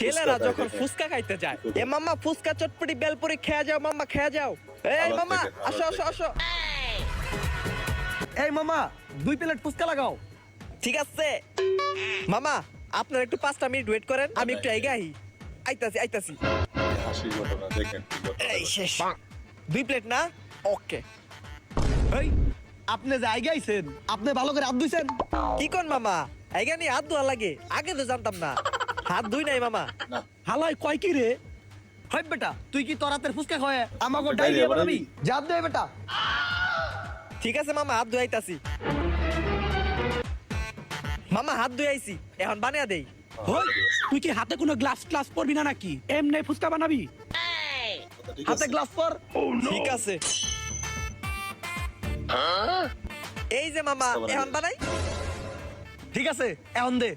ছেলেরা যখন ফুচকা খাইতে যায়, এ মাম্মা ফুচকা চটপটি বেলপুরি খেয়ে যাও মাম্মা, খেয়ে যাও। এই মাম্মা আসো আসো আসো। এই মামা 2 প্লেট ফুচকা লাগাও। ঠিক আছে মামা, আপনার একটু 5টা মিনিট ওয়েট করেন, আমি একটু এগাই। আইতাছি আইতাছি। হাসির ঘটনা দেখেন কি ঘটনা এই শেষ 2 প্লেট না? ওকে। এই আপনি যে আইগাইছেন, আপনি ভালো করে হাত ধুইছেন? কি কোন মামা, এগানি হাত ধোয়া লাগে? আগে তো জানতাম না, হাত ধুই নাই মামা। না হালাই কয় কি রে? হয় বেটা, তুই কি তোর হাতের ফুচকা খায় আমাকে ডায়রিয়া ডাইরিয়া বানাবি? বানাবি? জাত দে বেটা। ঠিক আছে মামা, হাত ধুয়াইতাছি। মামা হাত ধুয়াইছি, এখন বানিয়ে দেই। হই, তুই কি হাতে কোনো গ্লাস ক্লাস পরবি না নাকি? এমনি ফুচকা বানাবি? ঠিক হাতে আছে গ্লাস পর। ঠিক আছে। এই যে মামা, এখন বানাই। ঠিক আছে এখন দে।